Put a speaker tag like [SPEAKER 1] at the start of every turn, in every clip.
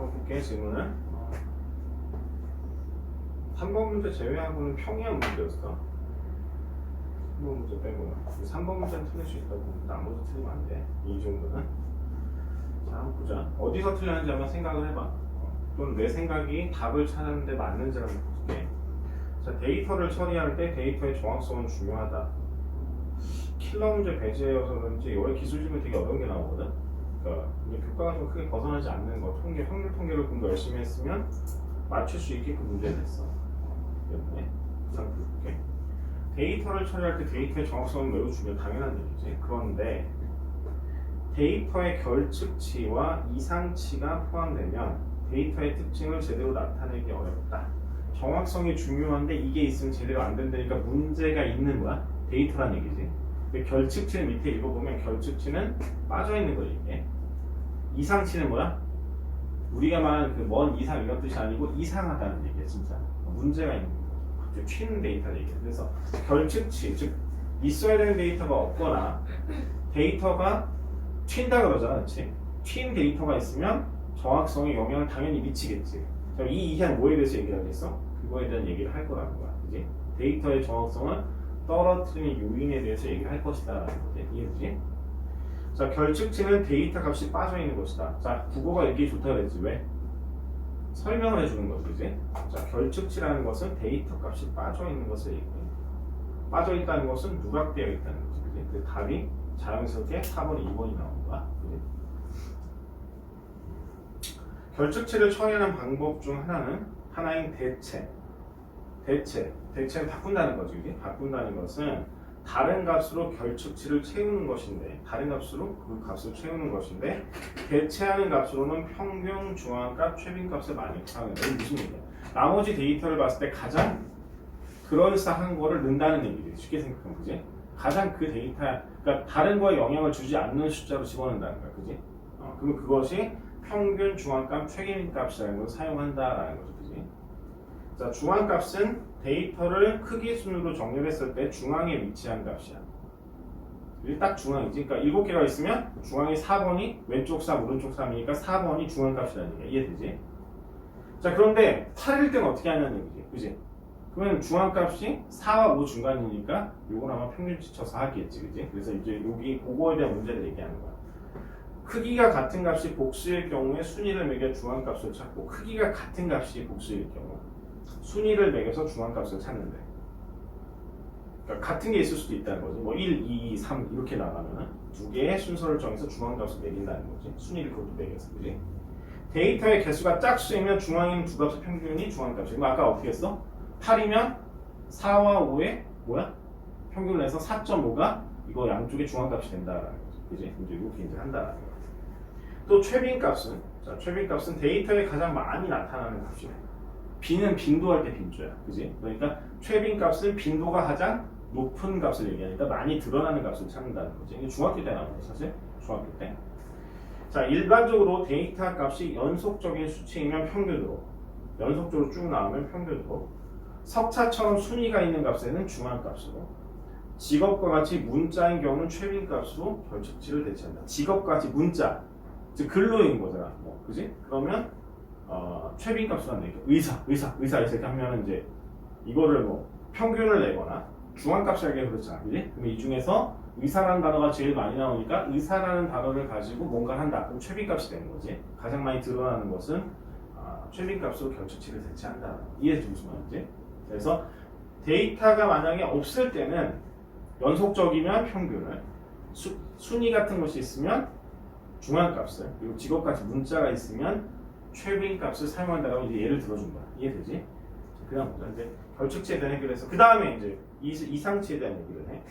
[SPEAKER 1] 한번 볼게. 질문은 3번 문제 제외하고는 평이한 문제였어. 3번 문제 빼고는 3번 문제는 틀릴 수 있다고. 나머지 틀리면 안 돼. 이 정도는. 자, 한번 보자. 어디서 틀렸는지 한번 생각을 해봐. 또는 내 생각이 답을 찾았는데 맞는지 한번 볼게. 자, 데이터를 처리할 때 데이터의 정확성은 중요하다. 킬러 문제 배제여서 그런지 여기 기술집이 되게 어려운 게 나오거든. 그러니까 이제 교과가 좀 크게 벗어나지 않는 거. 확률 통계를 좀 더 열심히 했으면 맞출 수 있게끔 문제를 냈어. 때문에 이상 볼게. 데이터를 처리할 때 데이터의 정확성은 매우 당연한 얘기지. 그런데 데이터의 결측치와 이상치가 포함되면 데이터의 특징을 제대로 나타내기 어렵다. 정확성이 중요한데 이게 있으면 제대로 안 된다니까 문제가 있는 거야. 데이터란 얘기지. 근데 결측치는 밑에 읽어보면 결측치는 빠져있는 거야 이게. 이상치는 뭐야? 우리가 말하는 그 먼 이상 이런 뜻이 아니고 이상하다는 얘기야 진짜. 문제가 있는 거야. 튀는 데이터를 얘기해. 그래서 결측치, 즉 있어야 되는 데이터가 없거나 데이터가 튄다 그러잖아, 그렇지? 튄 데이터가 있으면 정확성에 영향을 당연히 미치겠지. 그럼 이 이하는 뭐에 대해서 얘기하겠어? 그거에 대한 얘기를 할 거라는 거야, 그지? 데이터의 정확성을 떨어뜨리는 요인에 대해서 얘기를 할 것이다라는 거지. 이해되지? 자, 결측치는 데이터 값이 빠져 있는 것이다. 자, 국어가 이게 좋다 그랬지, 왜? 설명을 해주는 거지, 그지? 자, 결측치라는 것은 데이터 값이 빠져 있는 것을 얘기해. 빠져 있다는 것은 누락되어 있다는 거지, 그지? 그 답이 자연스럽게 4번, 2번이 나오는 거야, 그지? 결측치를 처리하는 방법 중 하나인 대체는 바꾼다는 거지, 그지? 바꾼다는 것은 다른 값으로 결측치를 채우는 것인데, 다른 값으로 그 값을 채우는 것인데, 대체하는 값으로는 평균, 중앙값, 최빈값을 많이 사용해요. 이게 무슨 얘기야? 나머지 데이터를 봤을 때 가장 그럴싸한 거를 넣는다는 얘기지. 쉽게 생각하면, 그지? 가장 그 데이터, 그러니까 다른 거에 영향을 주지 않는 숫자로 집어넣는다는 거야, 그지? 그러면 그것이 평균, 중앙값, 최빈값이라는 걸 사용한다라는 거죠, 그지? 자, 중앙값은 데이터를 크기 순으로 정렬했을 때 중앙에 위치한 값이야. 이게 딱 중앙이지. 그러니까 7개가 있으면 중앙이 4번이 왼쪽 3, 오른쪽 3이니까 4번이 중앙값이라는 얘기야. 이해되지? 자, 그런데 8일 때는 어떻게 하냐는 얘기지. 그지? 그러면 중앙값이 4와 5 중간이니까 요건 아마 평균치 쳐서 하겠지. 그지? 그래서 이제 여기 그거에 대한 문제를 얘기하는 거야. 크기가 같은 값이 복수일 경우에 순위를 매겨 중앙값을 찾고, 크기가 같은 값이 복수일 경우 순위를 매겨서 중앙값을 찾는데, 그러니까 같은 게 있을 수도 있다는 거지. 뭐 1, 2, 3 이렇게 나가면 두 개의 순서를 정해서 중앙값을 매긴다는 거지. 순위를 그것도 매겨서, 그지? 데이터의 개수가 짝수이면 중앙인 두 값의 평균이 중앙값이고, 아까 어떻게 했어? 8이면 4와 5의 뭐야? 평균을 내서 4.5가 이거 양쪽의 중앙값이 된다라는 거지. 그지? 이제 이렇게 이제 한다라는 거지. 또 최빈값은, 자, 최빈값은 데이터에 가장 많이 나타나는 값이래. B는 빈도할 때 빈조야, 그지? 그러니까 최빈값은 빈도가 가장 높은 값을 얘기하니까 많이 드러나는 값을 찾는다는 거지. 이게 중학교 때 나오는 거 사실, 중학교 때. 자, 일반적으로 데이터 값이 연속적인 수치이면 평균으로, 연속적으로 쭉 나오면 평균으로, 석차처럼 순위가 있는 값에는 중앙값으로, 직업과 같이 문자인 경우는 최빈값으로 결측치를 대체한다. 직업과 같이 문자, 즉 근로인 거잖아, 뭐, 그지? 그러면 최빈값을 한다. 의사 이렇게 하면 이제 이거를 뭐 평균을 내거나 중앙값을 하게 그렇잖아, 그지? 그럼 이 중에서 의사라는 단어가 제일 많이 나오니까 의사라는 단어를 가지고 뭔가를 한다. 그럼 최빈값이 되는 거지. 가장 많이 드러나는 것은 최빈값으로 결측치를 대체한다. 이해되지 무슨 말인지? 그래서 데이터가 만약에 없을 때는 연속적이면 평균을, 순위 같은 것이 있으면 중앙값을, 그리고 직업같이 문자가 있으면 최빈값을 사용한다고 이제 예를 들어준 거야. 이해되지? 그 다음 보자. 이제 결측치에 대한 얘기를 해서 그 다음에 이제 이상치에 대한 얘기를 해.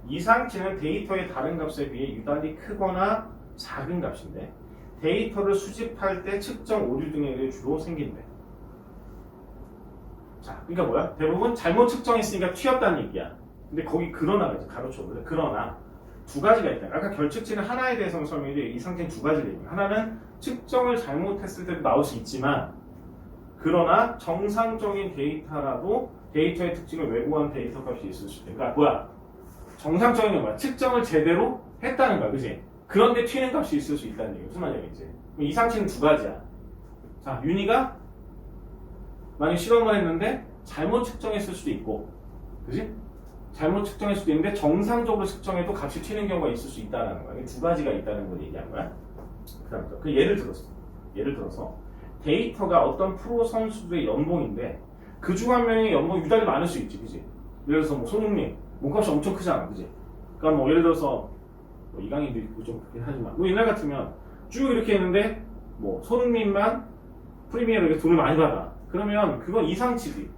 [SPEAKER 1] 이상치는 데이터의 다른 값에 비해 유달리 크거나 작은 값인데 데이터를 수집할 때 측정 오류 등에 의해 주로 생긴대. 자, 그러니까 뭐야? 대부분 잘못 측정했으니까 튀었다는 얘기야. 근데 거기 그러나가 이제 가로쳐보래. 그러나 두 가지가 있다. 아까 결측치는 하나에 대해서는 설명인데 이 상태는 두 가지를 얘기해. 하나는 측정을 잘못했을 때도 나올 수 있지만, 그러나 정상적인 데이터라도 데이터의 특징을 왜곡한 데이터 값이 있을 수 있다. 그러니까 뭐야? 정상적인 건 뭐야? 측정을 제대로 했다는 거야, 그지? 그런데 튀는 값이 있을 수 있다는 얘기. 무슨 말이야, 이제? 이 상치는 두 가지야. 자, 윤희가 만약 실험을 했는데 잘못 측정했을 수도 있고, 그지? 잘못 측정할 수도 있는데 정상적으로 측정해도 값이 튀는 경우가 있을 수 있다는 거야. 두 가지가 있다는 걸 얘기한 거야. 그 예를 들어서 데이터가 어떤 프로 선수들의 연봉인데 그 중 한 명의 연봉이 유달리 많을 수 있지, 그지? 예를 들어서 뭐 손흥민 몸값이 엄청 크잖아, 그지? 그러니까 뭐 예를 들어서 뭐 이강인도 있고 좀 그렇긴 하지만 뭐 옛날 같으면 쭉 이렇게 했는데 뭐 손흥민만 프리미어리그에 돈을 많이 받아. 그러면 그건 이상치지,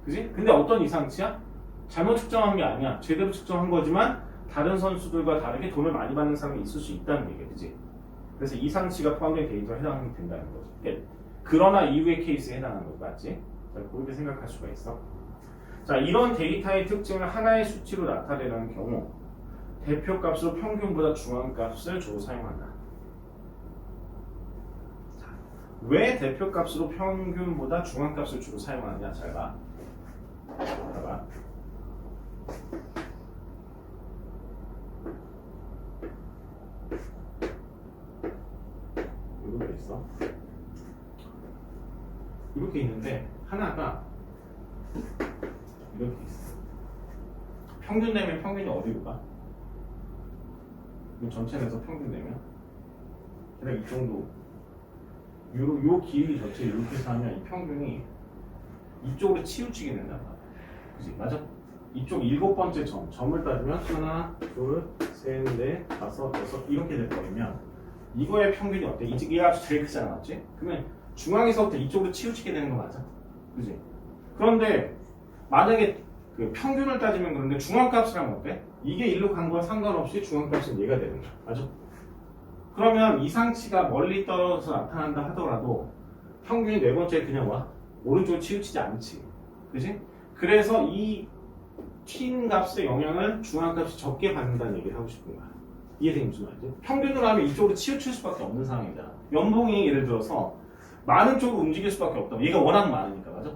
[SPEAKER 1] 그지? 근데 어떤 이상치야? 잘못 측정한 게 아니야. 제대로 측정한 거지만 다른 선수들과 다르게 돈을 많이 받는 사람이 있을 수 있다는 얘기야, 그지? 그래서 이상치가 포함된 데이터에 해당이 된다는 거지. 그러나 이후의 케이스에 해당하는 거 맞지? 자, 그렇게 생각할 수가 있어. 자, 이런 데이터의 특징을 하나의 수치로 나타내는 경우 대표값으로 평균보다 중앙값을 주로 사용한다. 자, 왜 대표값으로 평균보다 중앙값을 주로 사용하느냐? 잘 봐. 봐봐. 이렇게 있어. 이렇게 있는데 하나가 이렇게 있어. 평균 내면 평균이 어디로 가? 전체 내서 평균 내면 그냥 이 정도 요 길이 전체 이렇게 해서 하면 이 평균이 이쪽으로 치우치게 된단 말이야. 그치? 맞아? 이쪽 7번째 점을 따지면 하나, 둘, 셋, 넷, 다섯, 여섯 이렇게 돼버리면 이거의 평균이 어때? 이 값이 제일 크잖아, 맞지? 그러면 중앙에서부터 이쪽으로 치우치게 되는 거 맞아? 그지? 그런데 만약에 그 평균을 따지면 그런데 중앙값을 하면 어때? 이게 일로 간 거와 상관없이 중앙값은 얘가 되는 거야, 맞아? 그러면 이상치가 멀리 떨어져서 나타난다 하더라도 평균이 네 번째에 그냥 와 오른쪽으로 치우치지 않지, 그지? 그래서 이 튄 값의 영향을 중앙값이 적게 받는다는 얘기를 하고 싶은 거야. 이해되는 무슨 말이지? 평균으로 하면 이쪽으로 치우칠 수밖에 없는 상황이잖아. 연봉이 예를 들어서 많은 쪽으로 움직일 수밖에 없다. 얘가 워낙 많으니까, 맞아?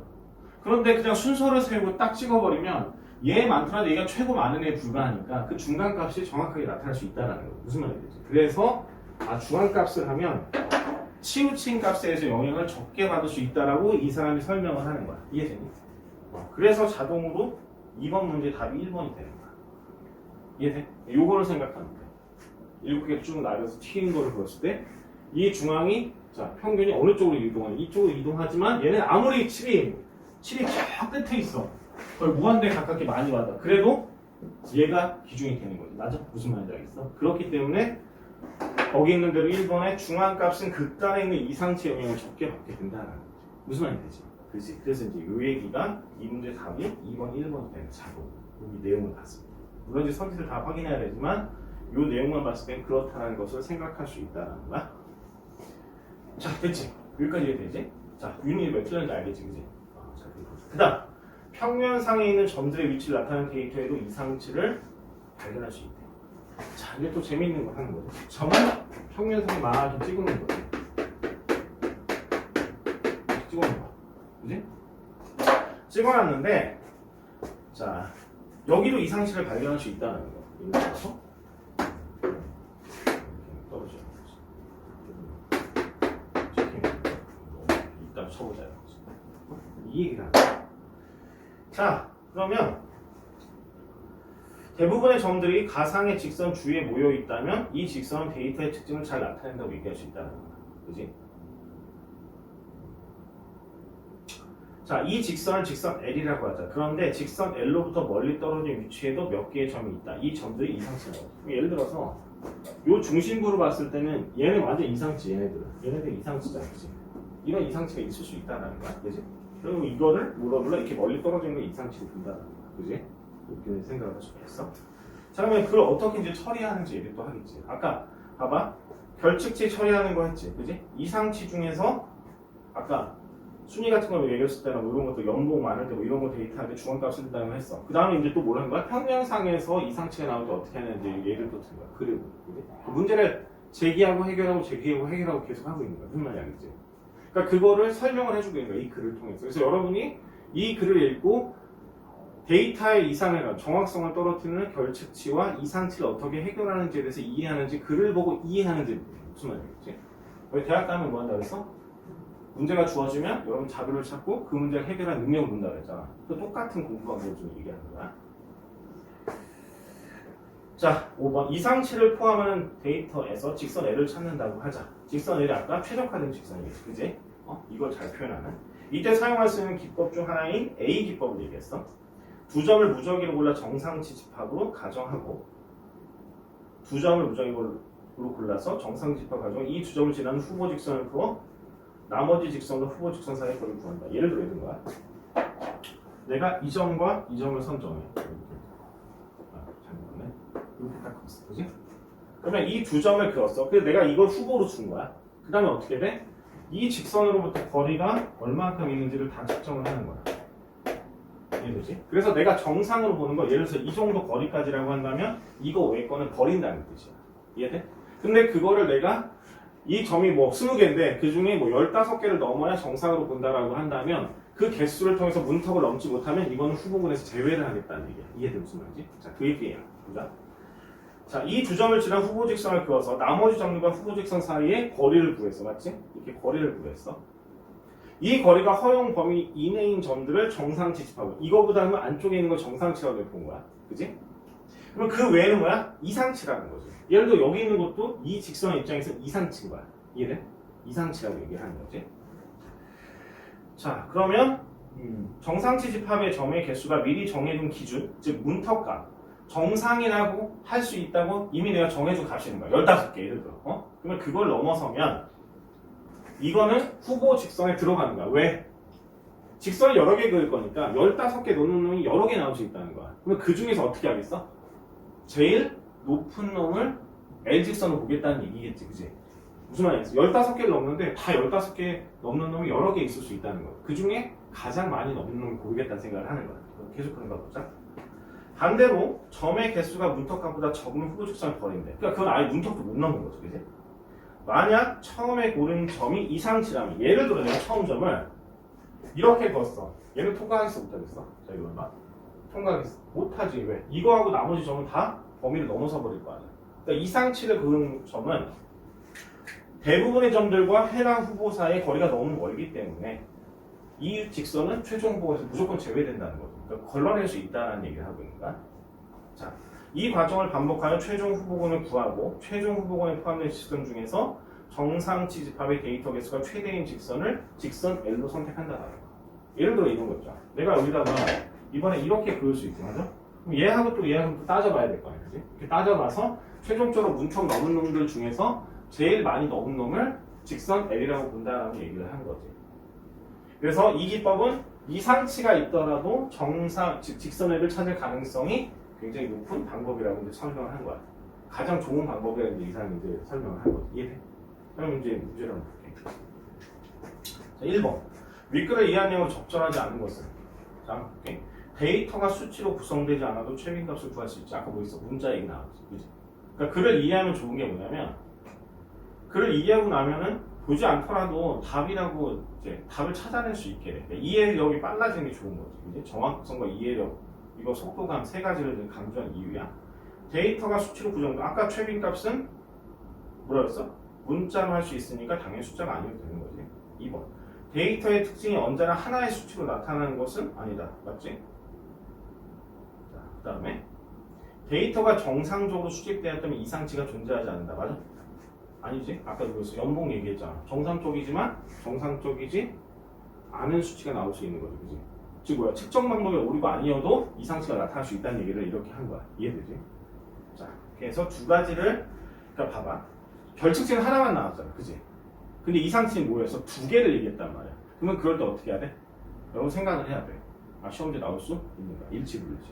[SPEAKER 1] 그런데 그냥 순서를 세우고 딱 찍어버리면 얘 많더라도 얘가 최고 많은 애에 불과하니까 그 중간값이 정확하게 나타날 수 있다는 거야. 무슨 말이지? 그래서 중간값을 하면 치우친 값에 대해서 영향을 적게 받을 수 있다라고 이 사람이 설명을 하는 거야. 이해되니? 그래서 자동으로 2번 문제 답이 1번이 되는 거야. 이해돼? 요거를 생각하면 돼. 이렇게 쭉 나가서 튀는 거를 봤을 때 이 중앙이 자 평균이 어느 쪽으로 이동하냐? 이쪽으로 이동하지만 얘는 아무리 7이 저 끝에 있어. 거의 무한대에 가깝게 많이 받아. 그래도 얘가 기준이 되는 거지. 맞아? 무슨 말인지 알겠어? 그렇기 때문에 거기 있는 대로 1번의 중앙값은 극단에 있는 이상치 영향을 적게 받게 된다는 거지. 무슨 말인지 되지? 그렇지? 그래서 이제 이 얘기가 이 문제 답이 2번, 1번이 되는 자동. 여기 내용을 봤습니다. 물론 이제 선지를 다 확인해야 되지만 이 내용만 봤을 땐 그렇다는 것을 생각할 수 있다는 거야. 자, 됐지? 여기까지 이해되지? 자, 유닛이 몇 틀렸는지 알겠지? 그지? 자, 그 다음 평면상에 있는 점들의 위치를 나타내는 데이터에도 이상치를 발견할 수 있대. 자, 이게 또 재미있는 거 하는 거지. 점은 평면상에 막 이렇게 찍어놓은 거지. 찍어놓은 거. 그지? 찍어놨는데 자, 여기도 이상치를 발견할 수 있다는 거. 이거 떨어져. 일단 쳐보자. 이 얘기를 하는 거야. 자, 그러면 대부분의 점들이 가상의 직선 주위에 모여 있다면 이 직선은 데이터의 특징을 잘 나타낸다고 얘기할 수 있다는 거야. 그지? 자, 이 직선을 직선 L이라고 하자. 그런데 직선 L로부터 멀리 떨어진 위치에도 몇 개의 점이 있다. 이 점들이 이상치라고. 예를 들어서 요 중심부로 봤을 때는 얘는 완전 이상치, 얘네들 이상치잖아, 그지? 이런 이상치가 있을 수 있다는 거야, 그지? 그리고 이거를 물어볼라 이렇게 멀리 떨어지는 거 이상치로 본다는 거야, 그지? 이렇게 생각을 할 수가 있어. 자, 그러면 그걸 어떻게 이제 처리하는지 얘기 또 하겠지. 아까 봐봐, 결측치 처리하는 거 했지, 그지? 이상치 중에서 아까 순위 같은 거 얘기했을 때는 뭐 이런 것도 연봉 많을 때 뭐 이런 거 데이터할 때 중앙값을 든다는 거 했어. 그 다음에 이제 또 뭘 한 거야? 평면상에서 이상치가 나올 때 어떻게 하는지 예를 또 든 거야. 그리고 그 문제를 제기하고 해결하고 제기하고 해결하고 계속 하고 있는 거야. 무슨 말인지 알겠지? 그러니까 그거를 설명을 해주고 있는 거야. 이 글을 통해서. 그래서 여러분이 이 글을 읽고 데이터의 이상을 정확성을 떨어뜨리는 결측치와 이상치를 어떻게 해결하는지에 대해서 이해하는지 글을 보고 이해하는지 무슨 말이겠지? 우리 대학 가면 뭐 한다고 했어? 문제가 주어지면 여러분 자료를 찾고 그 문제를 해결한 능력을 본다 그랬잖아. 그 똑같은 공부 방법을 좀 얘기하는 거야. 자, 5번 이상치를 포함하는 데이터에서 직선 L을 찾는다고 하자. 직선 L이 아까 최적화된 직선이겠지, 그지? 이걸 잘 표현하는. 이때 사용할 수 있는 기법 중 하나인 A 기법을 얘기했어. 두 점을 무작위로 골라 정상치 집합으로 가정하고 두 점을 무작위로 골라서 정상치 집합 가정 이 두 점을 지나는 후보 직선을 풀어 나머지 직선과 후보 직선 사이의 거리를 구한다. 예를 들어 이런 거야. 내가 이 점과 이 점을 선정해. 잘못했네. 이렇게 딱 그었어, 그지? 그러면 이 두 점을 그었어. 그래서 내가 이걸 후보로 준 거야. 그 다음에 어떻게 돼? 이 직선으로부터 거리가 얼마큼 있는지를 다 측정을 하는 거야. 이해되지? 그래서 내가 정상으로 보는 거, 예를 들어서 이 정도 거리까지라고 한다면 이거 외의 거는 버린다는 뜻이야. 이해돼? 근데 그거를 내가 이 점이 뭐 20개인데 그 중에 뭐 15개를 넘어야 정상으로 본다라고 한다면 그 개수를 통해서 문턱을 넘지 못하면 이거는 후보군에서 제외를 하겠다는 얘기야. 이해돼? 무슨 말인지? 자, 그 얘기예요. 보자. 자, 이 두 점을 지난 후보 직선을 그어서 나머지 점과 후보 직선 사이에 거리를 구했어. 맞지? 이렇게 거리를 구했어. 이 거리가 허용 범위 이내인 점들을 정상치 집합을. 이거보다는 안쪽에 있는 걸 정상치라고 본 거야. 그지? 그럼 그 외에는 뭐야? 이상치라는 거지. 예를 들어 여기 있는 것도 이 직선의 입장에서 이상치인 거야. 이해돼? 이상치라고 얘기하는 거지. 자, 그러면 정상치 집합의 점의 개수가 미리 정해둔 기준, 즉 문턱값, 정상이라고 할 수 있다고 이미 내가 정해준 값이 있는 거야. 15개 예를 들어. 그러면 그걸 넘어서면 이거는 후보 직선에 들어가는 거야. 왜? 직선을 여러 개 그을 거니까 15개 놓는 놈이 여러 개 나올 수 있다는 거야. 그러면 그 중에서 어떻게 하겠어? 제일 높은 놈을 L직선으로 보겠다는 얘기겠지, 그지? 무슨 말이겠어? 15개를 넘는데 다 15개 넘는 놈이 여러 개 있을 수 있다는 거야. 그 중에 가장 많이 넘는 놈을 고르겠다는 생각을 하는 거야. 계속 그런 거 보자. 반대로 점의 개수가 문턱값보다 적으면 후보 직선을 버린대. 그러니까 그건 아예 문턱도 못 넘는 거죠, 그지? 만약 처음에 고른 점이 이상치라면, 예를 들어 내가 처음 점을 이렇게 그었어. 얘는 통과하겠어, 못하겠어? 자, 이거 봐. 통과하겠어. 못하지. 왜? 이거하고 나머지 점은 다 범위를 넘어서 버릴 거 아니야. 그러니까 이상치를 그은 점은 대부분의 점들과 해당 후보 사이의 거리가 너무 멀기 때문에 이 직선은 최종 후보에서 무조건 제외된다는 거죠. 그러니까 걸러낼 수 있다는 얘기를 하고 있는 거야. 자, 이 과정을 반복하여 최종 후보군을 구하고 최종 후보군에 포함된 직선 중에서 정상치 집합의 데이터 개수가 최대인 직선을 직선 L로 선택한다는 거야. 예를 들어 이런 거 있죠. 내가 여기다가 이번에 이렇게 그을 수 있지, 맞아? 그럼 얘하고 또 얘하고 또 따져봐야 될 거 아니야, 그지? 이렇게 따져봐서 최종적으로 문턱 넘은 놈들 중에서 제일 많이 넘은 놈을 직선 L이라고 본다라고 얘기를 한 거지. 그래서 이 기법은 이상치가 있더라도 정상, 즉 직선 L을 찾을 가능성이 굉장히 높은 방법이라고 이제 설명을 한 거야. 가장 좋은 방법이라는 이상이 이제 설명을 한 거지. 이해돼? 그럼 이제 문제를 한번 볼게. 자, 1번. 윗글의 이하 내용으로 적절하지 않은 것은? 자, 볼게. 데이터가 수치로 구성되지 않아도 최빈값을 구할 수 있지. 아까 뭐 있어? 문자 얘기 나왔지. 그치? 그러니까 글을 이해하면 좋은 게 뭐냐면, 글을 이해하고 나면은 보지 않더라도 답이라고 이제 답을 찾아낼 수 있게 돼. 그러니까 이해력이 빨라지는 게 좋은 거지. 그치? 정확성과 이해력, 이거 속도감 세 가지를 강조한 이유야. 데이터가 수치로 구성돼. 아까 최빈값은 뭐라 그랬어? 문자로 할 수 있으니까 당연히 숫자가 아니어도 되는 거지. 2번. 데이터의 특징이 언제나 하나의 수치로 나타나는 것은 아니다. 맞지? 자, 그 다음에 데이터가 정상적으로 수집되었다면 이상치가 존재하지 않는다. 맞아? 아니지? 아까 그랬어. 연봉 얘기했잖아. 정상적이지만 정상적이지 않은 수치가 나올 수 있는 거지. 그지? 즉 뭐야? 측정 방법이 오류가 아니어도 이상치가 나타날 수 있다는 얘기를 이렇게 한 거야. 이해되지? 자, 그래서 두 가지를 그러니까 봐봐. 결측치는 하나만 나왔잖아. 그지? 근데 이상치는 뭐였어? 두 개를 얘기했단 말이야. 그러면 그럴 때 어떻게 해야 돼? 여러분 생각을 해야 돼. 아, 시험지에 나올 수 있는가? 일치, 불일치.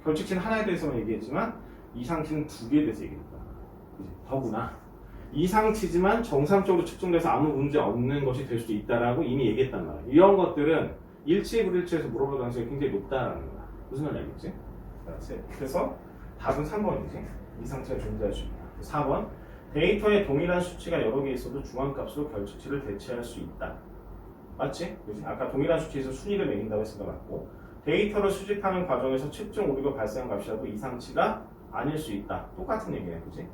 [SPEAKER 1] 결측치는 하나에 대해서만 얘기했지만 이상치는 두 개에 대해서 얘기했다. 그지? 더구나 이상치지만 정상적으로 측정돼서 아무 문제 없는 것이 될 수도 있다라고 이미 얘기했단 말이야. 이런 것들은 일치, 불일치에서 물어볼 가능성이 굉장히 높다라는 거야. 무슨 말인지 알겠지? 그래서 답은 3번이지. 이상치가 존재할 수 있다. 4번. 데이터에 동일한 수치가 여러 개 있어도 중앙값으로 결측치를 대체할 수 있다. 맞지? 그치? 아까 동일한 수치에서 순위를 매긴다고 했으니까 맞고, 데이터를 수집하는 과정에서 측정 오류가 발생한 값이라도 이상치가 아닐 수 있다. 똑같은 얘기네, 그치?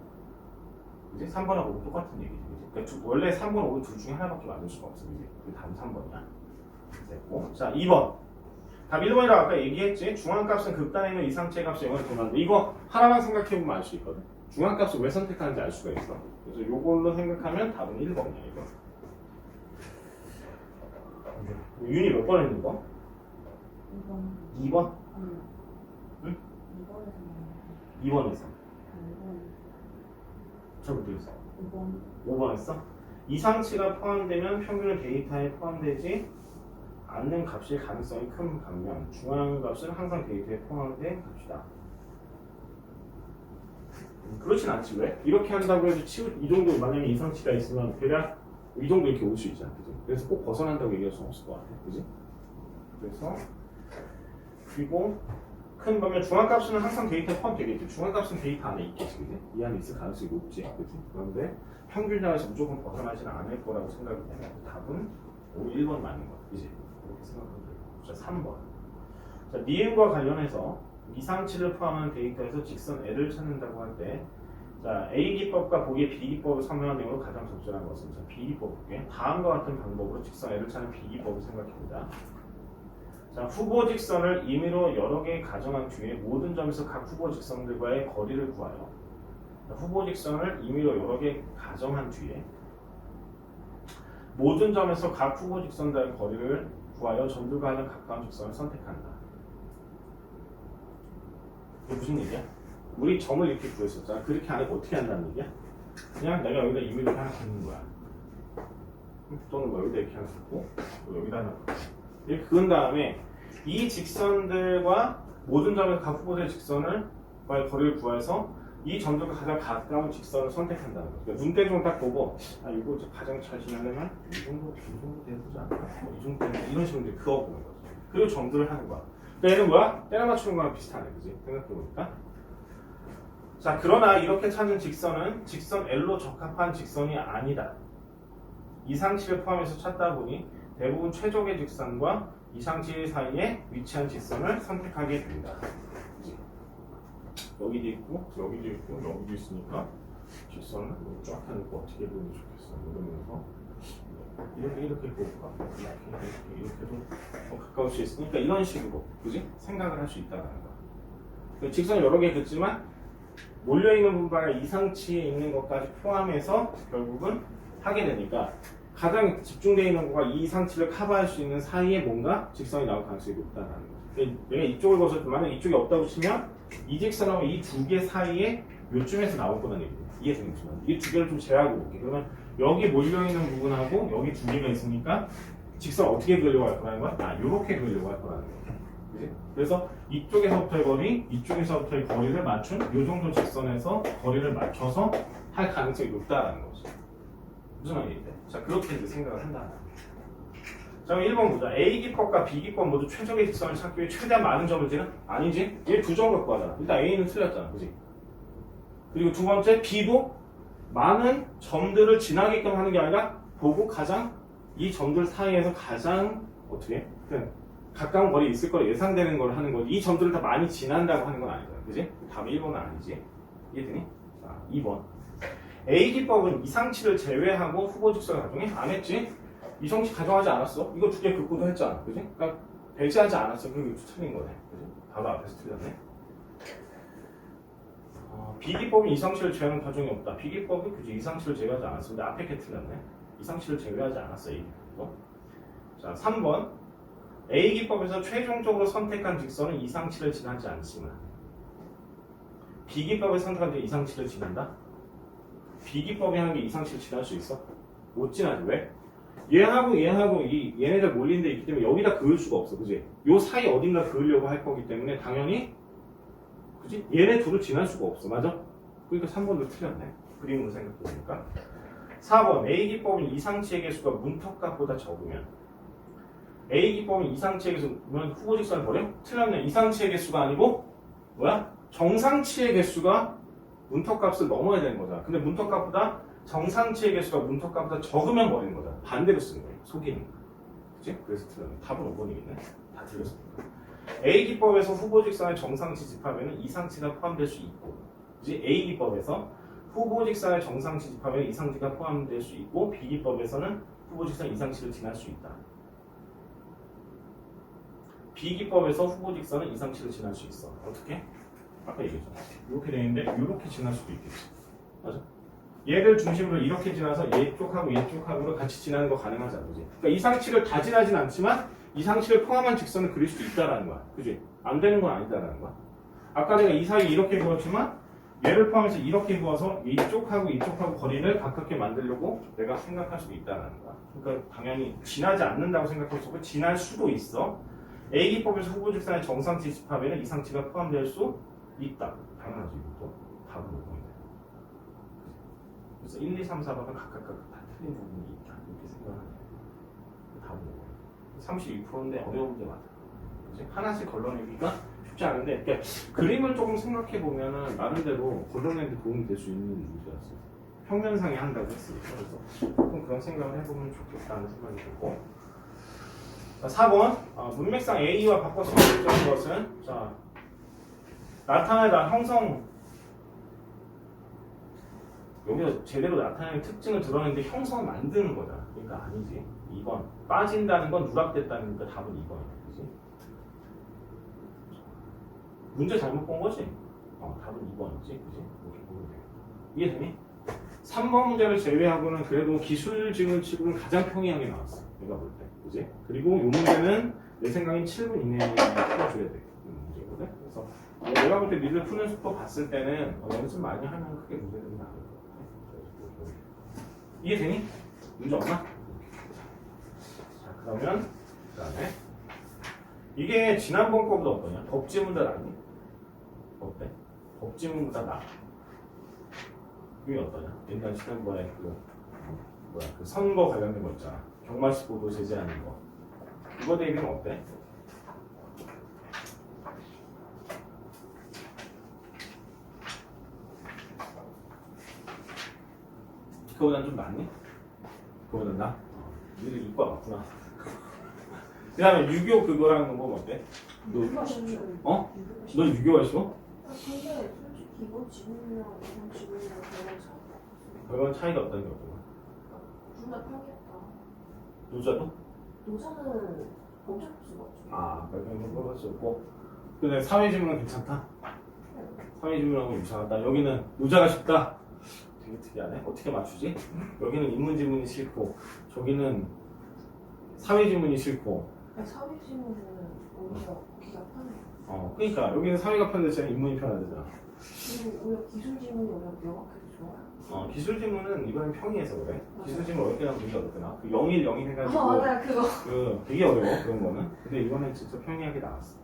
[SPEAKER 1] 그지? 3번하고 5도 똑같은 얘기지. 그지? 그러니까 원래 3번, 5, 둘 중에 하나밖에 만들 수가 없어. 그지? 그 답은 3번이야. 됐고. 자, 2번. 답 1번이라고 아까 얘기했지? 중앙값은 극단에 있는 이상치의 값이 0을 동하는데 이거 하나만 생각해보면 알 수 있거든. 중앙값을 왜 선택하는지 알 수가 있어. 그래서 요걸로 생각하면 답은 1번이야, 이거. 윤이 몇 번 했는 거?
[SPEAKER 2] 2번.
[SPEAKER 1] 2번? 응?
[SPEAKER 2] 2번에서
[SPEAKER 1] 2번에서.
[SPEAKER 2] 2번.
[SPEAKER 1] 저부터 했어.
[SPEAKER 2] 5번.
[SPEAKER 1] 5번 했어? 이상치가 포함되면 평균은 데이터에 포함되지 않는 값일 가능성이 큰 반면 중앙값은 항상 데이터에 포함된 값이다. 그렇진 않지. 왜? 이렇게 한다고 해서 이 정도 만약에 이상치가 있으면 대략 이 정도 이렇게 올 수 있잖아. 그지? 그래서 꼭 벗어난다고 얘기할 수는 없을 것 같아. 그지? 그래서 그리고 큰 반면 중앙값은 항상 데이터에 포함되겠지. 중앙값은 데이터 안에 있겠지. 그지? 이 안에 있을 가능성이 높지. 그지? 그런데 평균량에서 무조건 벗어나지는 않을 거라고 생각이 되면 답은 5, 1번 맞는 거야. 그지? 그렇게 생각하면 되고. 자, 3번. 자, 니은과 관련해서 이상치를 포함한 데이터에서 직선 L을 찾는다고 할 때, 자, A 기법과 보기의 B 기법을 설명한 내용으로 가장 적절한 것은, 자, B 기법 볼게. 다음과 같은 방법으로 직선 L을 찾는 B 기법을 생각해보자. 자, 후보 직선을 임의로 여러 개 가정한 뒤에 모든 점에서 각 후보 직선들과의 거리를 구하여. 자, 후보 직선을 임의로 여러 개 가정한 뒤에 모든 점에서 각 후보 직선과의 거리를 구하여 점들과 가장 가까운 직선을 선택한다. 이게 무슨 얘기야? 우리 점을 이렇게 구했었잖아. 그렇게 안 하고 어떻게 한다는 얘기야? 그냥 내가 여기다 임의로 하나 긋는 거야. 또는 뭐 여기다 이렇게 하나 긋고 또 여기다 하나 긋고 이렇게 그은 다음에 이 직선들과 모든 점에서 각 후보들의 직선을 과의 거리를 구해서 이 점들과 가장 가까운 직선을 선택한다는 거죠. 그러니까 눈대중을 딱 보고 아 이거 가장 잘 지나려면 이 정도 되지 않나? 이 정도 이런 식으로 이제 그어보는 거죠. 그리고 점들을 하는 거야. 얘는 뭐야? 때려 맞추는 거랑 비슷하네, 그지? 생각해보니까. 자, 그러나 이렇게 찾은 직선은 직선 L로 적합한 직선이 아니다. 이상치를 포함해서 찾다 보니 대부분 최적의 직선과 이상치 사이에 위치한 직선을 선택하게 된다. 그치? 여기도 있고, 여기도 있고, 여기도 있으니까 직선을 쫙 하니까 어떻게 보면 좋겠어. 이러면서 이렇게 볼까? 이렇게도 가까울 수 있으니까 이런 식으로, 그지? 생각을 할 수 있다는 거야. 직선을 여러 개 긋지만 몰려있는 부분과 이상치에 있는 것까지 포함해서 결국은 하게 되니까 가장 집중되어 있는 것과 이 이상치를 커버할 수 있는 사이에 뭔가 직선이 나올 가능성이 높다는 거죠. 내가 이쪽을 벗을 때 만약 이쪽이 없다고 치면 이 직선하고 이 두 개 사이에 요쯤에서 나올 거라는 얘기예요. 이해되는지 이 두 개를 좀 제외하고 볼게. 그러면 여기 몰려있는 부분하고 여기 두 개가 있으니까 직선 어떻게 그리려고 할 거라는 거야? 아, 요렇게 그리려고 할 거라는 거야. 그치? 그래서 이쪽에서부터의 거리, 이쪽에서부터의 거리를 맞춘 요 정도 직선에서 거리를 맞춰서 할 가능성이 높다는 거지. 무슨 말인지? 자, 그렇게 이제 생각을 한다는 거야. 자, 그럼 1번 보자. A 기법과 B 기법 모두 최적의 직선을 찾기 위해 최대한 많은 점을 지는? 아니지. 얘 두 점 갖고 하잖아. 일단 A는 틀렸잖아. 그치? 그리고 두 번째 B도 많은 점들을 지나게끔 하는 게 아니라 보고 가장 이 점들 사이에서 가장 어떻게 그냥 가까운 거리에 있을 거라 예상되는 걸 하는 거지. 이 점들을 다 많이 지난다고 하는 건 아니잖아. 그지? 답이 1번은 아니지. 이해되니? 자, 2번. A 기법은 이상치를 제외하고 후보 직선을 가정해? 안 했지? 이상치 가정하지 않았어. 이거 두 개 긋고도 했잖아. 그지? 그러니까 배제하지 않았어. 그럼 이거 틀린 거네. 그지? 바로 앞에서 틀렸네. 비기법은 이상치를 제외하는 과정이 없다. 비기법은 그지 이상치를 제외하지 않았어. 근데 앞에 게 틀렸네. 이상치를 제외하지 않았어. 이 자, 3번. A 기법에서 최종적으로 선택한 직선은 이상치를 지나지 않지만 B 기법에서 선택한 게 이상치를 지난다? B 기법이 하는 게 이상치를 지날 수 있어? 못 지나지. 왜? 얘하고 얘네들 몰린 데 있기 때문에 여기다 그을 수가 없어. 그지? 요 사이 어딘가 그으려고 할 거기 때문에 당연히 그치? 얘네 둘을 지날 수가 없어. 맞아? 그러니까 3번도 틀렸네. 그림으로 생각해보니까. 4번. A 기법은 이상치의 개수가 문턱값보다 적으면 A 기법은 이상치의 개수면 후보 직선을 버려? 틀렸네. 이상치의 개수가 아니고 뭐야? 정상치의 개수가 문턱값을 넘어야 되는 거잖아. 근데 문턱값보다 정상치의 개수가 문턱값보다 적으면 버리는 거잖아. 반대로 쓰는 거야. 속이는 거야. 그치? 그래서 틀렸네. 답은 5번이겠네. 다 틀렸습니다. A 기법에서 후보 직선의 정상치 집합에는 이상치가 포함될 수 있고, 그치? A 기법에서 후보직선의 정상치 집합에 이상치가 포함될 수 있고 비기법에서는 후보직선 이상치를 지날 수 있다. 비기법에서 후보직선은 이상치를 지날 수 있어. 어떻게? 아까 얘기했잖아. 이렇게 되어 있는데 이렇게 지날 수도 있겠지. 맞아? 얘를 중심으로 이렇게 지나서 얘쪽하고 얘쪽하고 같이 지나는 거 가능하지 않지? 그러니까 이상치를 다 지나진 않지만 이상치를 포함한 직선을 그릴 수도 있다라는 거야. 그지? 안 되는 건 아니다라는 거야. 아까 내가 이 사이 이렇게 그었지만 얘를 포함해서 이렇게 그어서 이쪽하고 이쪽하고 거리를 가깝게 만들려고 내가 생각할 수도 있다는 거야. 그러니까 당연히 지나지 않는다고 생각할 수 없고 지날 수도 있어. A기법에서 후보직선의 정상치 집합에는 이상치가 포함될 수 있다. 당연하지. 이것도 답은 5번이다. 그래서 1, 2, 3, 4번은 각각 다 틀린 부분이 있다. 이렇게 생각하면 답은 5번. 32%인데 어려운 문제 맞아. 그치? 하나씩 걸러내기가 쉽지 않은데 그러니까 그림을 조금 생각해 보면은 나름대로 걸러내는데 도움이 될 수 있는 문제였어. 평면상에 한다고 했으니까 그래서 조금 그런 생각을 해보면 좋겠다는 생각이 들고. 자, 4번 문맥상 A와 바꿔서 결정한 것은 자 나타내다 형성 여기서 제대로 나타내는 특징을 드러내는데 형성을 만드는 거잖아. 그러니까 아니지. 2번 빠진다는 건 누락됐다는 거니까 답은 2번이야. 그지? 문제 잘못 본 거지? 답은 2번이지. 그지? 이렇게 보면 돼. 이해되니? 3번 문제를 제외하고는 그래도 기술직을 치고는 가장 평이하게 나왔어. 내가 볼 때. 그지? 그리고 이 문제는 내 생각엔 7분 이내에 풀어줘야 돼. 이 문제거든. 그래서 내가 볼 때 니들 푸는 속도 봤을 때는 연습 많이 하면 크게 문제들이 나올 거야. 이해되니? 문제 없나? 자, 그러면 그 다음에 이게 지난번 거보다 어떠냐? 법지문답 아니? 어때? 법지문보다 나아. 이게 어떠냐? 옛날 지난번에 그 선거 관련된 거 있잖아. 경마식 보도 제재하는 거. 이거 대비는 어때? 그거보다는 좀 낫니? 그거보다는 나? 니들 이과 맞구나. 그 다음에 유교 그거라는 건 어때? 너 유교가 있어?
[SPEAKER 2] 근데 솔직히 이번 지문이랑 이번 지문이랑
[SPEAKER 1] 그건 차이가 없다는 게 어떤 거야?
[SPEAKER 2] 둘다 평이었다.
[SPEAKER 1] 노자도?
[SPEAKER 2] 노자는 범죄 수가 없죠.
[SPEAKER 1] 그건 그럴 수 없고. 근데 사회지문은 괜찮다? 사회지문하고 유사하다. 여기는 노자가 쉽다. 되게 특이하네. 어떻게 맞추지? 여기는 인문지문이 싫고 저기는 사회지문이 싫고.
[SPEAKER 2] 사회 지문은 오히려 보기가 편해요.
[SPEAKER 1] 그러니까 여기는 사회가 편한데 쟤는 인문이 편하잖아.
[SPEAKER 2] 그리고 오히려 기술 지문이 오히려 명확해서 좋아요.
[SPEAKER 1] 기술 지문은 이번엔 평이해서 그래. 기술 지문 어렵게 나면 되게 어렵구나. 그 0일 0일 해가지고.
[SPEAKER 2] 맞아요 그거.
[SPEAKER 1] 되게 어려워 그런 거는. 근데 이번엔 진짜 평이하게 나왔어.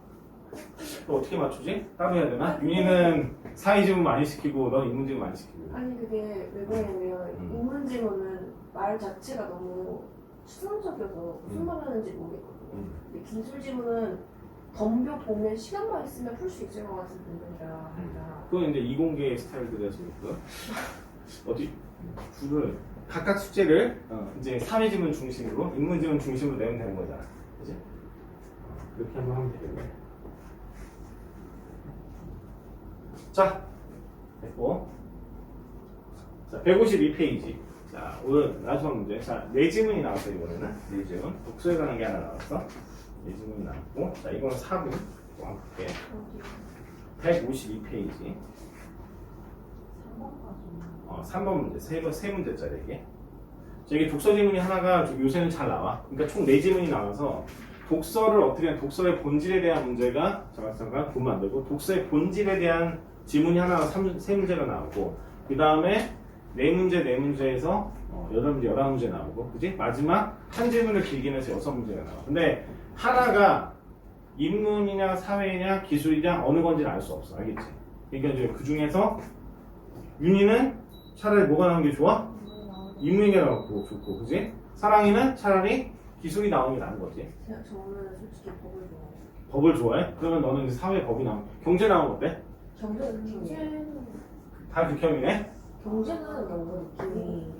[SPEAKER 1] 또 어떻게 맞추지? 따로 해야 되나? 윤희는 사회 지문 많이 시키고 넌 인문 지문 많이 시키고.
[SPEAKER 2] 아니 그게 왜 그러냐면 인문 지문은 말 자체가 너무 추상적이어서 무슨 말 하는지 모르겠거든요. 근데 기술 지문은 덤벼 보면 시간만 있으면 풀 수 있을 것 같은 문제라.
[SPEAKER 1] 그건 이제 이공계 스타일들에서 있고요. 어디 둘을 각각 숙제를 이제 사회지문 중심으로 인문지문 중심으로 내면 되는 거잖아. 그지? 그렇게 한번 하면 되겠네. 자, 됐고. 자, 152페이지. 자, 오늘 마지막 문제. 자, 내지문이 나왔어, 이번에는. 내지문. 독서에 관한 게 하나 나왔어. 내지문이 나왔고. 자, 이거는 4분. 또 한번 볼게. 152페이지. 3번 문제. 세 문제짜리 이게. 자, 이게 독서 지문이 하나가 좀 요새는 잘 나와. 그러니까 총 4지문이 나와서 독서를 어떻게 하면 독서의 본질에 대한 문제가 잠깐 보면 안 되고 독서의 본질에 대한 지문이 하나가 3문제가 나오고 그 다음에 4문제에서 8문제, 11문제 나오고 그지? 마지막 한 지문을 길게 내서 6문제가 나와. 근데 하나가 인문이냐 사회냐 기술이냐 어느 건지는 알 수 없어. 알겠지? 그러니까 이제 그 중에서 윤희는 차라리 뭐가 나오는 게 좋아? 인문이 나오고 좋고 그지? 사랑이는 차라리 기술이 나오는 게 나은 거지.
[SPEAKER 2] 저는 솔직히 법을 좋아해요.
[SPEAKER 1] 법을 좋아해? 그러면 너는 이제 사회 법이 나오면 경제 나오면 어때?
[SPEAKER 2] 경제는
[SPEAKER 1] 다 극혐이네?
[SPEAKER 2] 경제는 너무 느낌이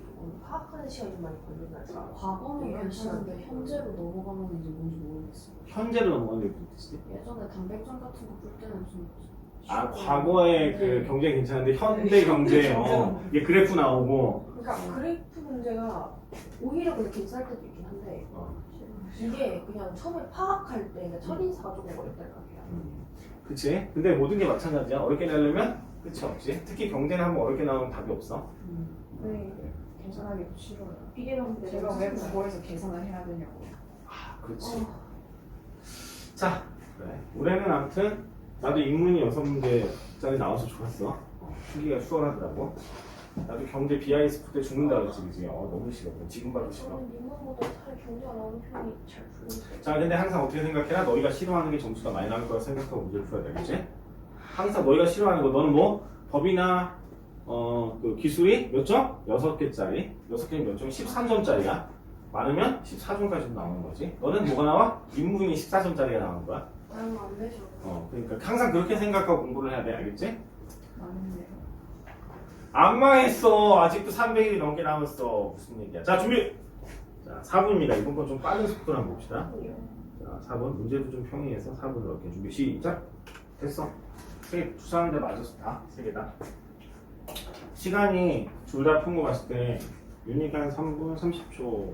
[SPEAKER 2] 파악하는 시간이 좀 많이 걸리는 것 같아요. 과거는 괜찮은데 현재로 넘어가면 이제 뭔지 모르겠어요.
[SPEAKER 1] 현재로 넘어가는 게 무슨 뜻이지?
[SPEAKER 2] 예전에 단백질 같은 거 풀 때는 좀
[SPEAKER 1] 과거의 그 경제 괜찮은데 현대 경제 이게 그래프 나오고.
[SPEAKER 2] 그러니까 그래프 문제가 오히려 근데 괜찮을 때도 있긴 한데 이게 그냥 처음에 파악할 때 첫인사가 조금 어렵다는 거예요.
[SPEAKER 1] 그치? 근데 모든 게 마찬가지야. 어렵게 내려면 끝이 없지. 특히 경제는 한번 어렵게 나오면 답이 없어.
[SPEAKER 3] 네. 계산하기도 싫어요.
[SPEAKER 2] 비례형
[SPEAKER 3] 제가 왜 국어에서 계산을 해야 되냐고.
[SPEAKER 1] 그렇지. 자, 그래. 올해는 아무튼 나도 인문이 6문제짜리 나와서 좋았어. 풀기가 수월하더라고. 나도 경제 BIS 때 죽는다 그랬지, 그지? 너무 싫어. 지금 봐도 싫어.
[SPEAKER 2] 저는 인문보다 차라리 경제가 나오는 편이 잘 풀리는데.
[SPEAKER 1] 자, 근데 항상 어떻게 생각해라? 너희가 싫어하는 게 점수가 많이 나올 거라 생각하고 문제를 풀어야 되겠지? 항상 너희가 싫어하는 거, 너는 뭐 법이나 그 기술이 몇 점? 6개짜리. 6개는 몇 점? 13점짜리야. 많으면 14점까지 나오는 거지. 너는 뭐가 나와? 인문이 14점짜리가 나오는 거야.
[SPEAKER 2] 나는 안 되죠.
[SPEAKER 1] 그러니까 항상 그렇게 생각하고 공부를 해야 돼, 알겠지?
[SPEAKER 3] 맞는데요.
[SPEAKER 1] 안 망했어. 아직도 300일이 넘게 남았어. 무슨 얘기야? 자, 준비! 자, 4분입니다. 이번 건 좀 빠른 속도로 한번 봅시다. 자, 4분. 문제도 좀 평이해서 4분으로 이렇게 준비. 시작! 됐어. 두 사람들 맞았어. 다. 세 개 다. 시간이 둘 다 푼 거 봤을 때 유니가 한 3분 30초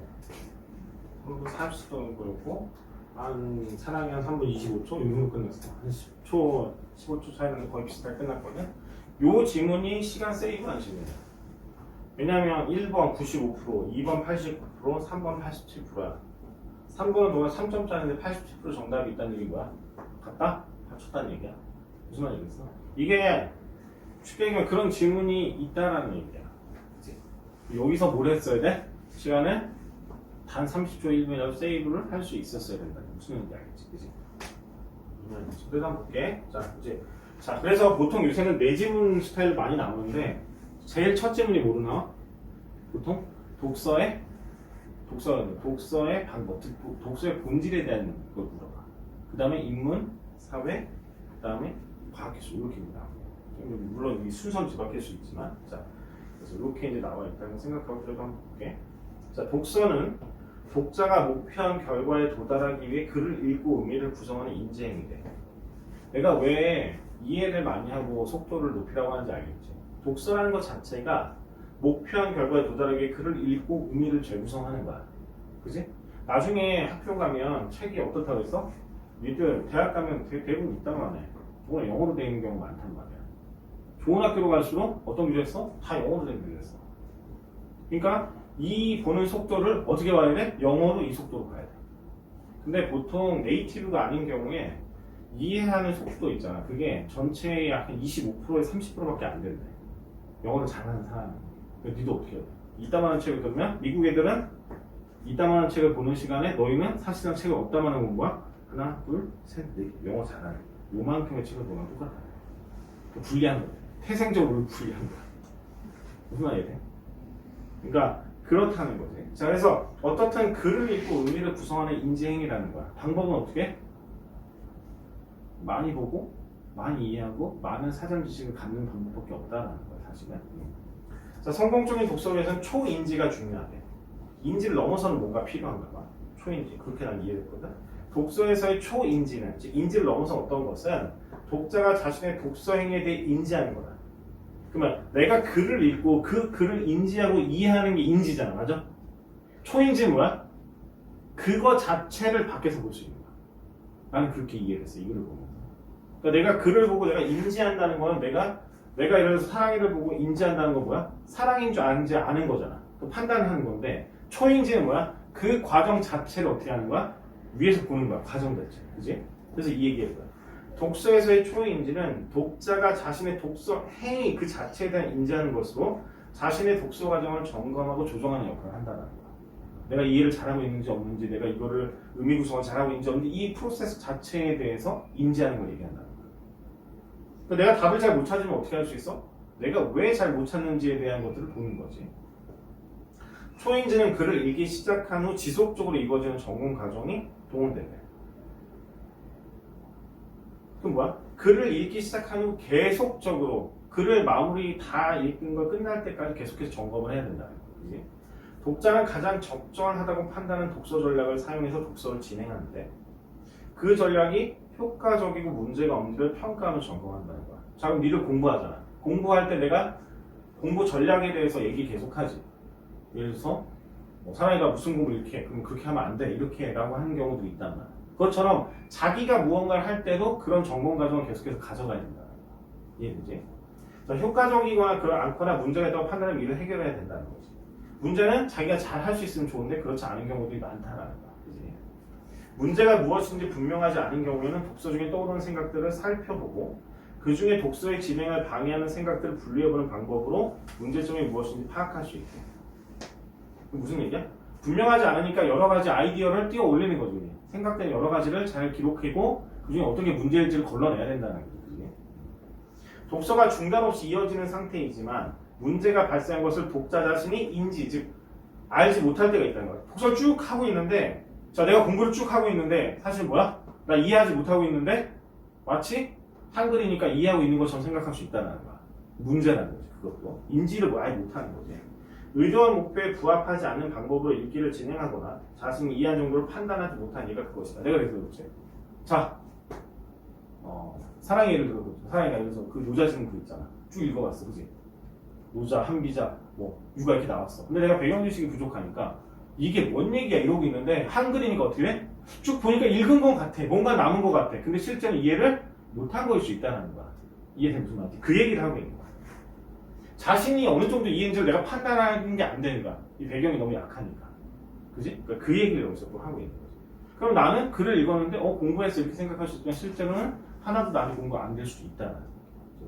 [SPEAKER 1] 3분 40초 정도였고 한 사랑이 한 3분 25초 이 정도 끝났어. 한 10초 15초 차이 나는데 거의 비슷하게 끝났거든. 요 지문이 시간 세이브한 지문이야. 왜냐면 1번 95%, 2번 89%, 3번 87%야. 3번은 동안 3점짜리인데 87% 정답이 있다는 얘기인 거야. 같다? 맞췄다는 얘기야. 무슨 말이겠어? 이게 쉽게 얘기하면 그런 지문이 있다라는 얘기야. 그치? 여기서 뭘 했어야 돼? 시간을 단 30초 1분이라도 세이브를 할 수 있었어야 된다. 무슨 얘기인지 알겠지? 그치? 그래서 한번 볼게. 자, 그래서 보통 요새는 네 지문 스타일 많이 나오는데 제일 첫 지문이 뭐로 나와? 보통 독서의 방법, 독서의 본질에 대한 걸 물어봐. 그 다음에 인문, 사회, 그 다음에 과학기술 이렇게 나와. 물론 이 순서는 뒤바뀔 수 있지만, 자, 그래서 이렇게 이제 나와 있다는 생각하고 그래도 한번 볼게. 자, 독서는 독자가 목표한 결과에 도달하기 위해 글을 읽고 의미를 구성하는 인지행위 돼. 내가 왜 이해를 많이 하고 속도를 높이라고 하는지 알겠지? 독서라는 것 자체가 목표한 결과에 도달하기 위해 글을 읽고 의미를 재구성하는 거야. 그지? 나중에 학교 가면 책이 어떻다고 했어? 니들 대학 가면 대부분 있다고 하네. 그건 영어로 되어 있는 경우가 많단 말이야. 좋은 학교로 갈수록 어떤 교재였어? 다 영어로 된 교재였어. 그러니까 이 보는 속도를 어떻게 봐야 돼? 영어로 이 속도로 봐야 돼. 근데 보통 네이티브가 아닌 경우에 이해하는 속도 있잖아. 그게 전체의 약 25%에서 30%밖에 안 된대. 영어를 잘하는 사람은. 그러니까 니도 어떻게 해? 이따만한 책을 보면 미국 애들은 이따만한 책을 보는 시간에 너희는 사실상 책을 없다만한 공부야. 하나, 둘, 셋, 넷. 영어 잘하는. 요만큼의 책을 보면 똑같아. 불리한 거야. 태생적으로 불리한 거야. 무슨 말이야? 그러니까 그렇다는 거지. 자, 그래서 어떻든 글을 읽고 의미를 구성하는 인지행위라는 거야. 방법은 어떻게? 많이 보고 많이 이해하고 많은 사전 지식을 갖는 방법밖에 없다라는 거야, 사실은. 자, 성공적인 독서를 위해서는 초인지가 중요하대. 인지를 넘어서는 뭔가 필요한가 봐. 초인지. 그렇게 난 이해했거든. 독서에서의 초인지는, 즉 인지를 넘어서 어떤 것은 독자가 자신의 독서 행위에 대해 인지하는 거다. 그러면 내가 글을 읽고 그 글을 인지하고 이해하는 게 인지잖아, 맞아? 초인지는 뭐야? 그거 자체를 밖에서 볼 수 있는 거야. 나는 그렇게 이해를 했어, 이걸 보면서. 그러니까 내가 글을 보고 내가 인지한다는 거는 내가 예를 들어서 사랑이를 보고 인지한다는 건 뭐야? 사랑인 줄 아는지 아는 거잖아. 그 판단하는 건데 초인지는 뭐야? 그 과정 자체를 어떻게 하는 거야? 위에서 보는 거야, 과정 자체. 그지? 그래서 이 얘기할 거야. 독서에서의 초인지는 독자가 자신의 독서 행위 그 자체에 대한 인지하는 것으로 자신의 독서 과정을 점검하고 조정하는 역할을 한다는 거야. 내가 이해를 잘하고 있는지 없는지, 내가 이거를 의미 구성을 잘하고 있는지 없는지, 이 프로세스 자체에 대해서 인지하는 걸 얘기한다는 거야. 그러니까 내가 답을 잘 못 찾으면 어떻게 할 수 있어? 내가 왜 잘 못 찾는지에 대한 것들을 보는 거지. 초인지는 글을 읽기 시작한 후 지속적으로 이루어지는 전공 과정이 동원된대. 그럼 뭐야? 글을 읽기 시작한 후 계속적으로 글을 마무리 다 읽은 걸 끝날 때까지 계속해서 점검을 해야 된다는 거지. 독자는 가장 적절하다고 판단하는 독서 전략을 사용해서 독서를 진행하는데 그 전략이 효과적이고 문제가 없는지를 평가하며 점검한다는 거야. 자, 그럼 니들 공부하잖아. 공부할 때 내가 공부 전략에 대해서 얘기 계속하지. 예를 들어서 뭐 사람이가 무슨 공부를 이렇게 해. 그럼 그렇게 하면 안 돼. 이렇게 해. 라고 하는 경우도 있단 말이야. 그것처럼 자기가 무언가를 할 때도 그런 점검 과정을 계속해서 가져가야 된다는 거야. 이해되지? 자, 효과적이거나 그런 않거나 문제가 있다고 판단하면 이를 해결해야 된다는 거지. 문제는 자기가 잘 할 수 있으면 좋은데 그렇지 않은 경우들이 많다라는 거야. 그치? 문제가 무엇인지 분명하지 않은 경우에는 독서 중에 떠오르는 생각들을 살펴보고 그 중에 독서의 진행을 방해하는 생각들을 분류해보는 방법으로 문제점이 무엇인지 파악할 수 있게. 무슨 얘기야? 분명하지 않으니까 여러 가지 아이디어를 띄워 올리는 거지. 생각된 여러 가지를 잘 기록하고 그 중에 어떤 게 문제일지를 걸러내야 된다는 거지. 독서가 중단 없이 이어지는 상태이지만 문제가 발생한 것을 독자 자신이 인지, 즉 알지 못할 때가 있다는 거야. 독서를 쭉 하고 있는데 자, 내가 공부를 쭉 하고 있는데 사실 뭐야? 나 이해하지 못하고 있는데 마치 한글이니까 이해하고 있는 것처럼 생각할 수 있다는 거야. 문제라는 거지. 그것도 인지를 아예 못하는 거지. 의도한 목표에 부합하지 않는 방법으로 읽기를 진행하거나 자신이 이해한 정도를 판단하지 못한 이유가 그것이다. 내가 그래서 그렇지. 자, 사랑의 예를 들어보자. 사랑이가 여기서 그 노자지는 그 있잖아. 쭉 읽어봤어, 그지? 노자, 한비자, 뭐 유가 이렇게 나왔어. 근데 내가 배경 지식이 부족하니까 이게 뭔 얘기야 이러고 있는데 한글이니까 어떻게 해? 쭉 보니까 읽은 것 같아. 뭔가 남은 것 같아. 근데 실제는 이해를 못한 거일 수 있다는 거야. 이해돼 무슨 말인지? 그 얘기를 하고 있는 거야. 자신이 어느 정도 이해인지를 내가 판단하는 게 안 되는 거야. 이 배경이 너무 약하니까. 그지? 그러니까 그 얘기를 여기서 또 하고 있는 거지. 그럼 나는 글을 읽었는데 공부했어 이렇게 생각할 수 있지만 실제로는 하나도 나도 공부 안 될 수도 있다는 거야.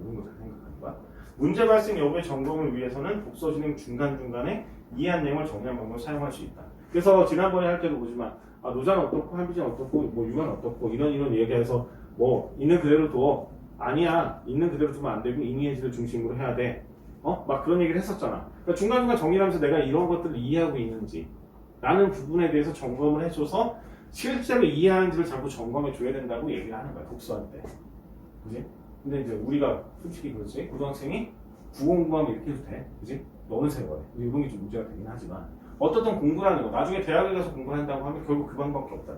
[SPEAKER 1] 이런 거 잘 생각하는 거야. 문제 발생 여부의 점검을 위해서는 독서 진행 중간중간에 이해한 내용을 정리한 방법을 사용할 수 있다. 그래서 지난번에 할 때도 보지만 노자는 어떻고 한비자는 어떻고 뭐 유가는 어떻고 이런 얘기해서 뭐 있는 그대로 둬. 아니야. 있는 그대로 두면 안 되고 이니에지를 중심으로 해야 돼. 막 그런 얘기를 했었잖아. 그러니까 중간중간 정리를 하면서 내가 이런 것들을 이해하고 있는지 라는 부분에 대해서 점검을 해줘서 실제로 이해하는지를 자꾸 점검해 줘야 된다고 얘기를 하는 거야. 독서할 때. 그지? 근데 이제 우리가 솔직히 그렇지. 고등학생이 국어 공부하면 이렇게 해도 돼. 그지? 너는 세월해. 이런 게 좀 문제가 되긴 하지만 어떻든 공부를 하는 거. 나중에 대학에 가서 공부를 한다고 하면 결국 그 방법밖에 없다.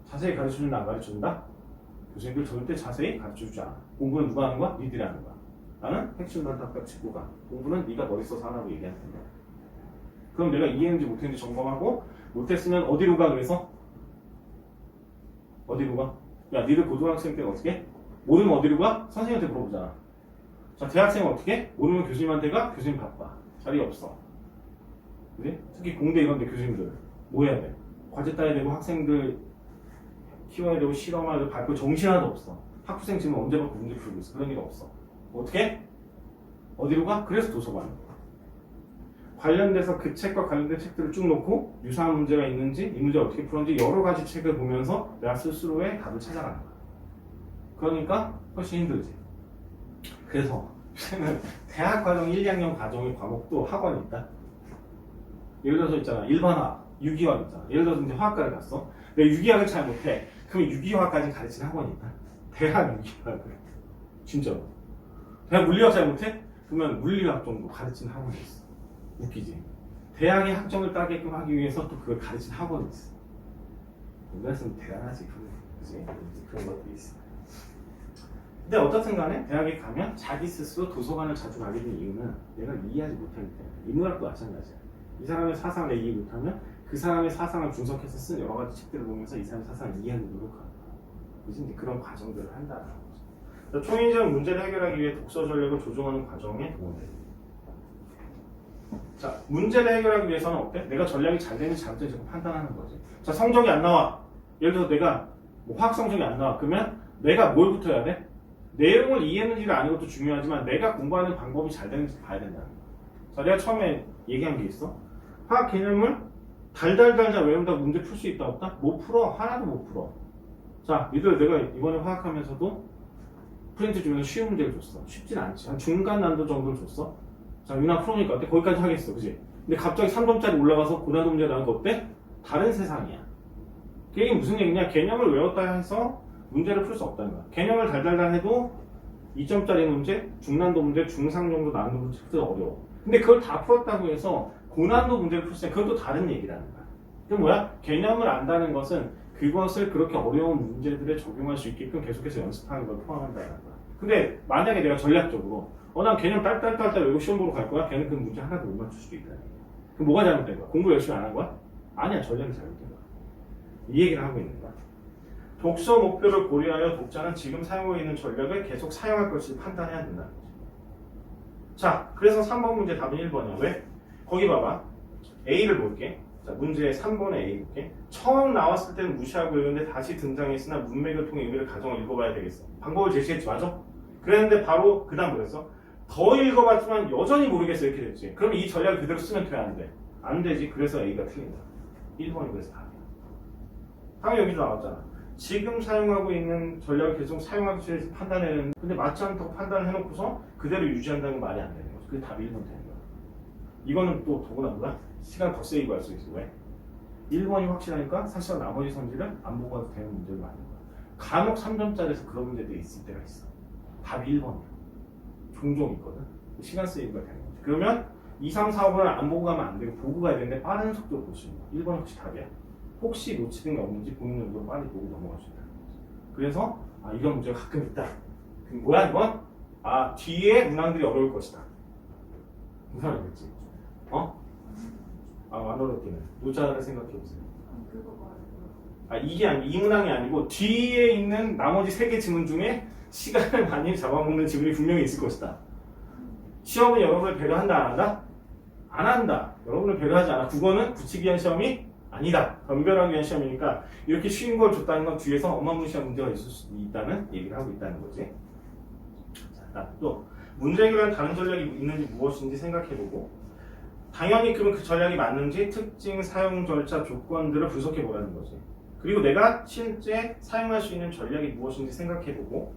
[SPEAKER 1] 자세히 가르쳐준다 안 가르쳐준다? 교수님들 절대 자세히 가르쳐주지 않아. 공부는 누가 하는 거야? 니들이 하는 거야. 나는 핵심만 딱딱 짚고 가. 공부는 네가 머리 써서 하라고 얘기하는 거야. 그럼 내가 이해했는지 못했는지 점검하고 못했으면 어디로 가 그래서? 어디로 가? 야 니들 고등학생 때는 어떻게 해? 모르면 어디로 가? 선생님한테 물어보잖아. 자 대학생은 어떻게 해? 모르면 교수님한테 가? 교수님 바빠. 자리 없어. 그래? 특히 공대 이런 데 교수님들 뭐 해야 돼? 과제 따야 되고 학생들 키워야 되고 실험해야 되고 발표 정신 하나도 없어. 학부생 지금 언제 받고 문제 풀고 있어. 그런 일 없어. 어떻게? 어디로 가? 그래서 도서관. 관련돼서 그 책과 관련된 책들을 쭉 놓고 유사한 문제가 있는지 이 문제를 어떻게 풀었는지 여러 가지 책을 보면서 내가 스스로의 답을 찾아가는 거야. 그러니까 훨씬 힘들지. 그래서 요새는 대학 과정 1, 2학년 과정의 과목도 학원이 있다. 예를 들어서 있잖아. 일반화학, 유기화학 있잖아. 예를 들어서 이제 화학과를 갔어. 내가 유기화학을 잘 못해. 그럼 유기화학까지 가르치는 학원이 있다. 대학 유기화학을. 진짜로. 대학 물리학 잘 못해? 그러면 물리학 정도 가르치는 학원이 있어. 웃기지? 대학의 학점을 따게끔 하기 위해서 또 그걸 가르치는 학원이 있어. 우리나라에서는 대단하지. 그지? 그런 것들이 있어. 근데 어떻든 간에 대학에 가면 자기 스스로 도서관을 자주 가게 된 이유는 내가 이해하지 못하기 때문에. 인문학도 마찬가지야. 이 사람의 사상을 이해 못하면 그 사람의 사상을 분석해서 쓴 여러 가지 책들을 보면서 이 사람의 사상을 이해하기 노력하는 거야. 그래서 이제 그런 과정들을 한다는 거죠. 초인적 문제를 해결하기 위해 독서 전략을 조정하는 과정에 도움이 됩니다. 자, 문제를 해결하기 위해서는 어때? 내가 전략이 잘 되는지 잘못되는지 판단하는 거지. 자, 성적이 안 나와. 예를 들어서 내가 화학 성적이 안 나와. 그러면 내가 뭘부터 해야 돼? 내용을 이해했는지를 아는 것도 중요하지만 내가 공부하는 방법이 잘 되는지 봐야 된다는 거야. 자, 내가 처음에 얘기한 게 있어. 화학 개념을 달달달달 외운다고 문제 풀 수 있다 없다? 못 풀어. 하나도 못 풀어. 자, 니들 내가 이번에 화학하면서도 프린트 주면서 쉬운 문제를 줬어. 쉽진 않지. 한 중간 난도 정도를 줬어. 자, 유나 풀어보니까 어때? 거기까지 하겠어. 그지? 근데 갑자기 3점짜리 올라가서 고난도 문제 나온 거 어때? 다른 세상이야. 그게 무슨 얘기냐? 개념을 외웠다 해서 문제를 풀 수 없다는 거야. 개념을 달달달 해도 2점짜리 문제, 중난도 문제, 중상 정도 난도 문제도 어려워. 근데 그걸 다 풀었다고 해서 고난도 문제를 풀 수 있으면 그건 또 다른 얘기라는 거야. 그게 뭐야? 개념을 안다는 것은 그 그것을 그렇게 어려운 문제들에 적용할 수 있게끔 계속해서 연습하는 걸 포함한다는 거야. 근데 만약에 내가 전략적으로 난 개념 딸딸딸딸 외우고 시험 보러 갈 거야. 걔는 그 문제 하나도 못 맞출 수도 있다. 그럼 뭐가 잘못된 거야? 공부 열심히 안 한 거야? 아니야, 전략이 잘못된 거야. 이 얘기를 하고 있는 거야. 독서 목표를 고려하여 독자는 지금 사용하고 있는 전략을 계속 사용할 것을 판단해야 된다는 거지. 자, 그래서 3번 문제 답은 1번이야. 왜? 거기 봐봐. A를 볼게. 자, 문제 3번에 A 볼게. 처음 나왔을 때는 무시하고 읽었는데 다시 등장했으나 문맥을 통해 의미를 가정을 읽어봐야 되겠어. 방법을 제시했지, 맞아? 그랬는데 바로 그 다음 그랬어. 더 읽어봤지만 여전히 모르겠어 이렇게 됐지. 그럼 이 전략을 그대로 쓰면 돼, 안 돼? 안 되지. 그래서 A가 틀린다. 1번이 그래서 답이야. 당연히 여기도 나왔잖아. 지금 사용하고 있는 전략을 계속 사용하기 위해서 판단해내는, 근데 맞지 않다고 판단을 해놓고서 그대로 유지한다는 건 말이 안 되는 거지. 그게 답이 1번 되는 거야. 이거는 또 더구나 뭐야? 시간 더 세이브할 수 있어. 왜? 1번이 확실하니까 사실 나머지 성질은 안 보고 가도 되는 문제를 만든 거야. 간혹 3점짜리에서 그런 문제들이 있을 때가 있어. 답이 1번이야. 종종 있거든. 시간 세이브가 되는 거지. 그러면 2, 3, 4, 5를 안 보고 가면 안 되고 보고 가야 되는데 빠른 속도로 볼 수 있는 거야. 1번 혹시 답이야. 혹시 놓치는 게 없는지 보는 정도로 빨리 보고 넘어갈 수 있다는 거지. 그래서 이런 문제가 가끔 있다. 그럼 뭐야 이건? 뒤에 문항들이 어려울 것이다. 무슨 말이겠지? 안 어렵기는. 노자를 생각해보세요.
[SPEAKER 2] 그거 말고.
[SPEAKER 1] 이게 이 문항이 아니고 뒤에 있는 나머지 3개 지문 중에 시간을 많이 잡아먹는 지문이 분명히 있을 것이다. 시험은 여러분을 배려한다, 안 한다? 안 한다. 여러분을 배려하지 않아. 국어는 붙이기 위한 시험이 아니다. 변별하기 위한 시험이니까 이렇게 쉬운 걸 줬다는 건 뒤에서 어마무시한 문제가 있을 수 있다는 얘기를 하고 있다는 거지. 자, 또 문제 해결한 다른 전략이 있는지 무엇인지 생각해보고, 당연히 그러면 그 전략이 맞는지 특징, 사용 절차, 조건들을 분석해보라는 거지. 그리고 내가 실제 사용할 수 있는 전략이 무엇인지 생각해보고,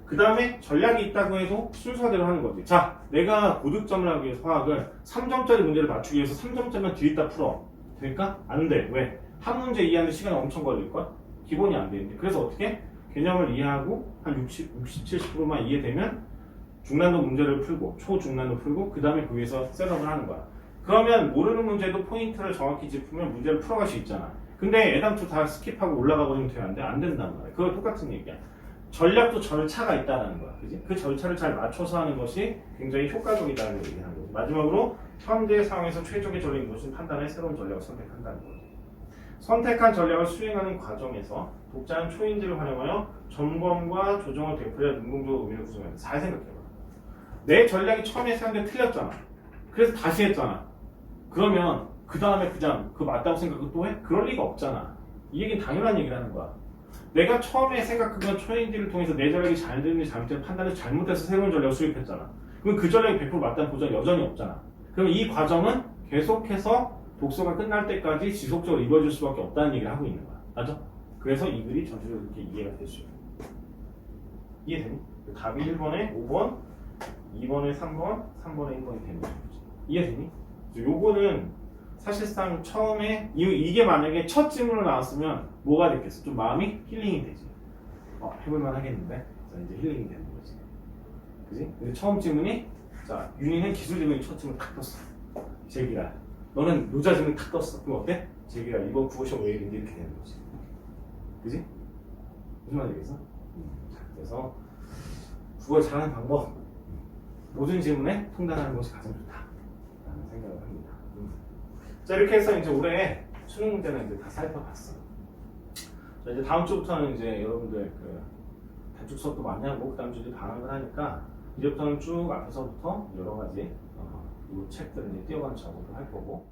[SPEAKER 1] 그 다음에 전략이 있다고 해도 순서대로 하는 거지. 자, 내가 고득점을 하기 위해서 화학을 3점짜리 문제를 맞추기 위해서 3점짜리만 뒤에다 풀어. 될까? 안 돼. 왜? 한 문제 이해하는 시간이 엄청 걸릴걸? 기본이 안 되는데. 그래서 어떻게? 개념을 이해하고 한 60, 70%만 이해되면 중난도 문제를 풀고 초중난도 풀고 그 다음에 그 위에서 셋업을 하는 거야. 그러면 모르는 문제도 포인트를 정확히 짚으면 문제를 풀어갈 수 있잖아. 근데 애당초 다 스킵하고 올라가 버리면 되는데 안 된단 말이야. 그거 똑같은 얘기야. 전략도 절차가 있다는 거야. 그지? 그 절차를 잘 맞춰서 하는 것이 굉장히 효과적이다는 얘기를 하는 거지. 마지막으로 현재 상황에서 최적의 전략이 무엇인 판단해 새로운 전략을 선택한다는 거지. 선택한 전략을 수행하는 과정에서 독자는 초인지를 활용하여 점검과 조정을 되풀이해 능동적으로 의미를 구성한다. 잘 생각해봐. 내 전략이 처음에 생각했는데 틀렸잖아. 그래서 다시 했잖아. 그러면 그 다음에 그냥 그 맞다고 생각을 또 해? 그럴 리가 없잖아. 이 얘기는 당연한 얘기를 하는 거야. 내가 처음에 생각한 초인지를 통해서 내 전략이 잘 되는지 잘못되는지 판단을 잘못해서 새로운 전략을 수립했잖아. 그럼 그 전략이 100% 맞다는 보장이 여전히 없잖아. 그럼 이 과정은 계속해서 독서가 끝날 때까지 지속적으로 이루어질 수밖에 없다는 얘기를 하고 있는 거야. 맞아? 그래서 이 글이 전체적으로 이렇게 이해가 될 수 있는 거야. 이해되니? 답이 1번에 5번, 2번에 3번, 3번에 1번이 되는 거지. 이해되니? 요거는 사실상 처음에 이게 만약에 첫 질문으로 나왔으면 뭐가 됐겠어? 좀 마음이 힐링이 되지. 해볼만 하겠는데? 자, 이제 힐링이 되는 거지. 그지? 근데 처음 질문이, 자, 윤희는 기술 질문이 첫 질문 탁 떴어. 제기라. 너는 노자 질문 탁 떴어. 그럼 어때? 제기라. 이번 국어시험 왜 이런데 이렇게 되는 거지. 그지? 무슨 말이겠어? 자, 그래서 국어를 잘하는 방법. 모든 질문에 통달하는 것이 가장 좋다. 라는 생각을 합니다. 자, 이렇게 해서 이제 올해 수능 문제는 이제 다 살펴봤어. 자, 이제 다음 주부터는 이제 여러분들 그 단축 수업도 많이 하고 그 다음 주에 방학을 하니까 이제부터는 쭉 앞에서부터 여러 가지 이 책들을 이제 띄어가는 작업을 할 거고.